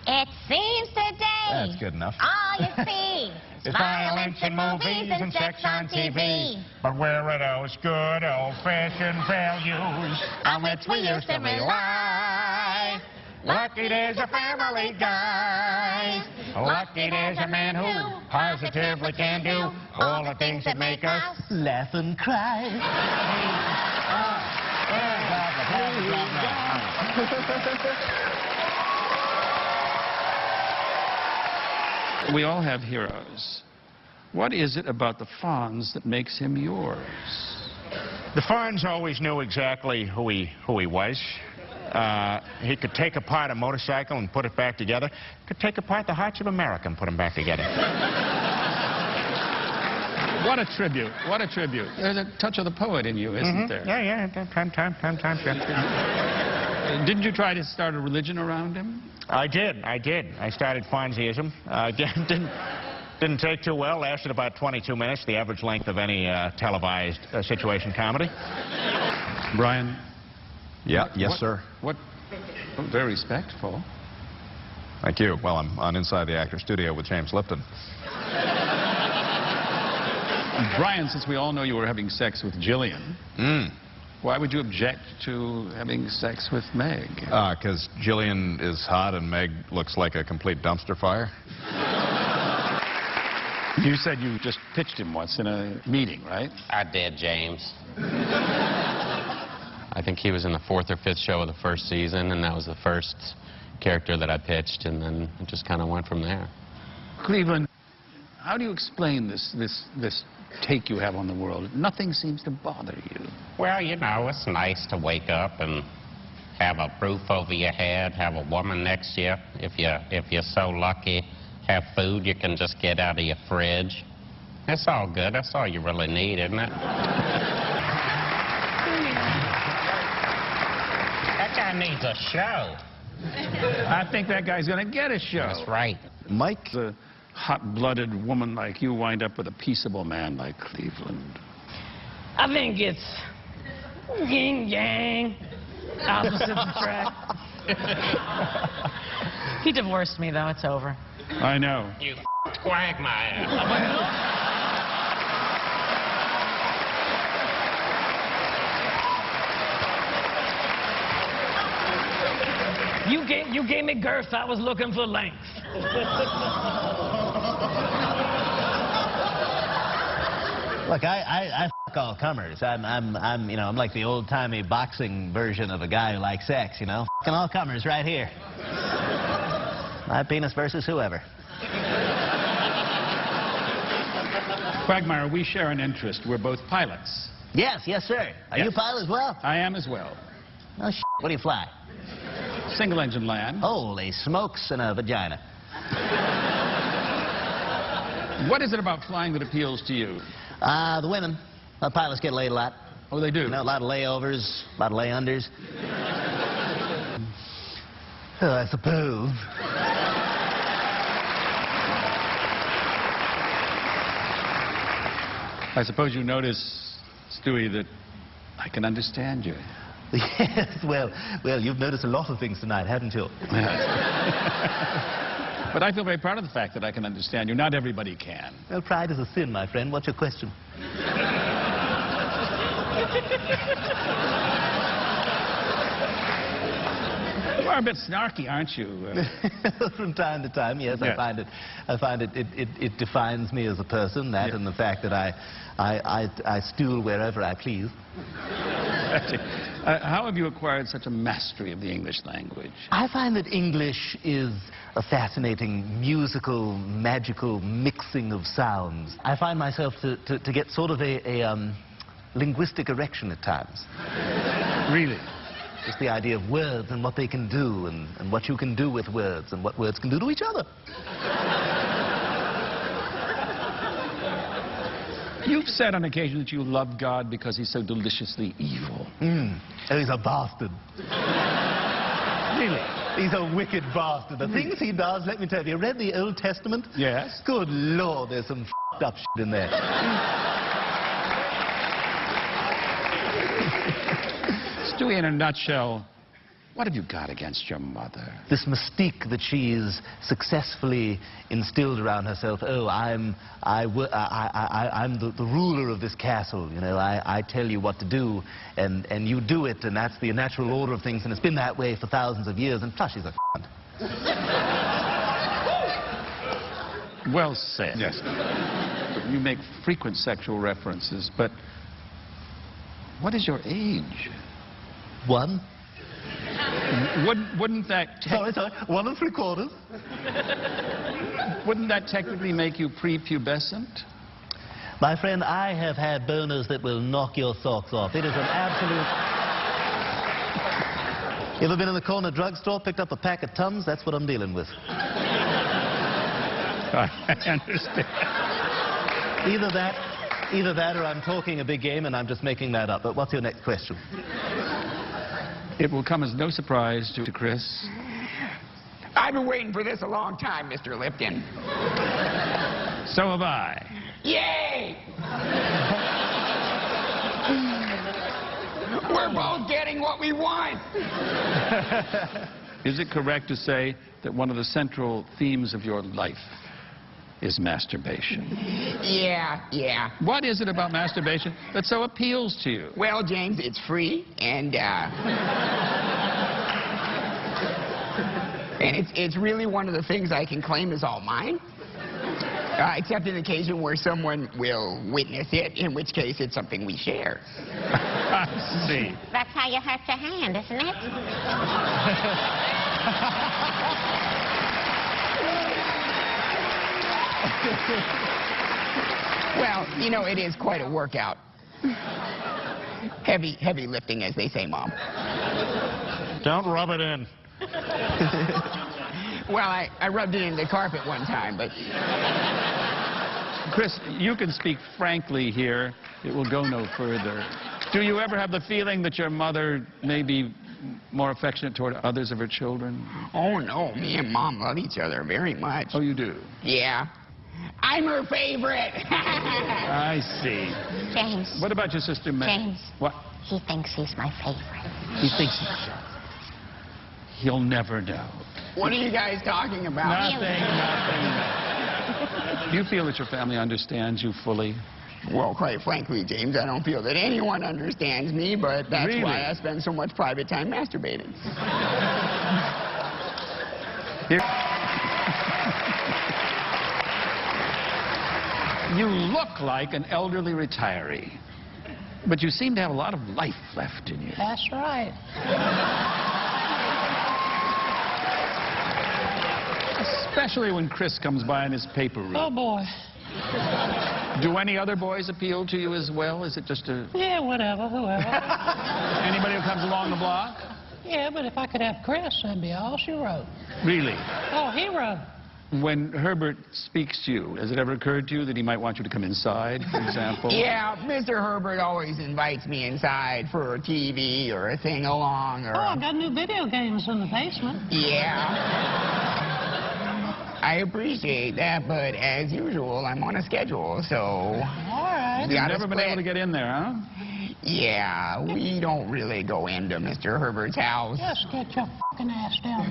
It seems today That's good enough. all you see is violence in movies and sex on TV. But where are those good old-fashioned values On which we used to rely. Lucky there's a family guy. Lucky there's a man who positively can do all the things that make us Laugh and cry. We all have heroes. What is it about the Fonz that makes him yours? The Fonz always knew exactly who he was. He could take apart a motorcycle and put it back together. Could take apart the hearts of America and put them back together. What a tribute. What a tribute. There's a touch of the poet in you, isn't there? Yeah. Time. Didn't you try to start a religion around him? I did. I started Fonzieism. Didn't take too well. Lasted about 22 minutes, the average length of any televised situation comedy. Brian? Yes, sir. What? Oh, very respectful. Thank you. Well, I'm on Inside the Actor Studio with James Lipton. Brian, since we all know you were having sex with Jillian, why would you object to having sex with Meg? Because Jillian is hot and Meg looks like a complete dumpster fire. You said you just pitched him once in a meeting, right? I did, James. I think he was in the 4th or 5th show of the first season, and that was the first character that I pitched, and then it just kind of went from there. Cleveland, how do you explain this take you have on the world? Nothing seems to bother you. Well, you know, it's nice to wake up and have a roof over your head, have a woman next to you. If you're so lucky, have food you can just get out of your fridge. That's all good. That's all you really need, isn't it? That guy needs a show. I think that guy's going to get a show. That's right. Mike, a hot-blooded woman like you wind up with a peaceable man like Cleveland. I think it's yin-yang, opposites attract. He divorced me, though. It's over. I know. You quagmire. You gave me girth. I was looking for length. Look, I f*** all comers. I'm like the old-timey boxing version of a guy who likes sex, you know? F***ing all comers right here. My penis versus whoever. Quagmire, we share an interest. We're both pilots. Yes, sir. Are you a pilot as well? I am as well. Oh, shit. What do you fly? Single-engine land. Holy smokes and a vagina. What is it about flying that appeals to you? The women. Pilots get laid a lot. Oh, they do? You know, a lot of layovers, a lot of lay-unders. Oh, I suppose. I suppose you notice, Stewie, that I can understand you. Yes, well, you've noticed a lot of things tonight, haven't you? But I feel very proud of the fact that I can understand you. Not everybody can. Well, pride is a sin, my friend. What's your question? You are a bit snarky, aren't you? From time to time, yes. Yeah. I find it defines me as a person, that and the fact that I stool wherever I please. How have you acquired such a mastery of the English language? I find that English is a fascinating, musical, magical mixing of sounds. I find myself to get sort of a linguistic erection at times. Really? Just the idea of words and what they can do, and what you can do with words, and what words can do to each other. You've said on occasion that you love God because he's so deliciously evil. Oh, he's a bastard. Really? He's a wicked bastard. The things he does, let me tell you, have you read the Old Testament? Yes. Good Lord, there's some f***ed up shit in there. Stewie, in a nutshell, What have you got against your mother? This mystique that she's successfully instilled around herself. Oh, I'm the ruler of this castle. You know, I tell you what to do, and you do it, and that's the natural order of things, and it's been that way for thousands of years. And plus, she's a cunt. Well said. Yes. You make frequent sexual references, but what is your age? 1. Wouldn't that... Sorry, 1 3/4. Wouldn't that technically make you prepubescent? My friend, I have had boners that will knock your socks off. It is an absolute... You ever been in the corner drugstore, picked up a pack of Tums? That's what I'm dealing with. I understand. Either that or I'm talking a big game and I'm just making that up. But what's your next question? It will come as no surprise to Chris. I've been waiting for this a long time, Mr. Lipton. So have I. Yay! We're both getting what we want. Is it correct to say that one of the central themes of your life is masturbation? Yeah. What is it about masturbation that so appeals to you? Well, James, it's free, and it's really one of the things I can claim is all mine. Except in the occasion where someone will witness it, in which case it's something we share. I see. That's how you hurt your hand, isn't it? Well, you know, it is quite a workout. Heavy lifting, as they say, Mom. Don't rub it in. Well, I rubbed it in the carpet one time, but... Chris, you can speak frankly here. It will go no further. Do you ever have the feeling that your mother may be more affectionate toward others of her children? Oh, no. Me and Mom love each other very much. Oh, you do? Yeah. I'm her favorite. I see. James. What about your sister, May? James. What? He thinks he's my favorite. He thinks... He'll never know. What are you guys talking about? Nothing. Do you feel that your family understands you fully? Well, quite frankly, James, I don't feel that anyone understands me, but that's Really? why I spend so much private time masturbating. Here. You look like an elderly retiree, but you seem to have a lot of life left in you. That's right. Especially when Chris comes by in his paper route. Oh, boy. Do any other boys appeal to you as well? Is it just a... Yeah, whatever, whoever. Anybody who comes along the block? Yeah, but if I could have Chris, that'd be all she wrote. Really? Oh, he wrote. When Herbert speaks to you, has it ever occurred to you that he might want you to come inside, for example? Yeah, Mr. Herbert always invites me inside for a TV or a thing-along or... Oh, I got new video games in the basement. Yeah. I appreciate that, but as usual, I'm on a schedule, so... All right. we You've gotta never been split. able to get in there, huh? Yeah, we don't really go into Mr. Herbert's house. Just get your fucking ass down.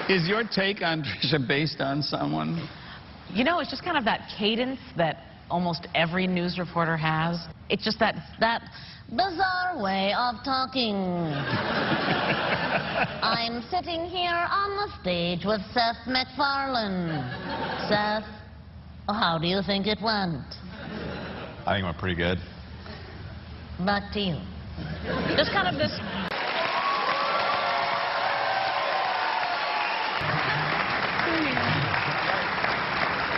Is your take on Trisha based on someone? You know, it's just kind of that cadence that almost every news reporter has. It's just that bizarre way of talking. I'm sitting here on the stage with Seth MacFarlane. Seth, how do you think it went? I think it went pretty good. Back to you. Just kind of this...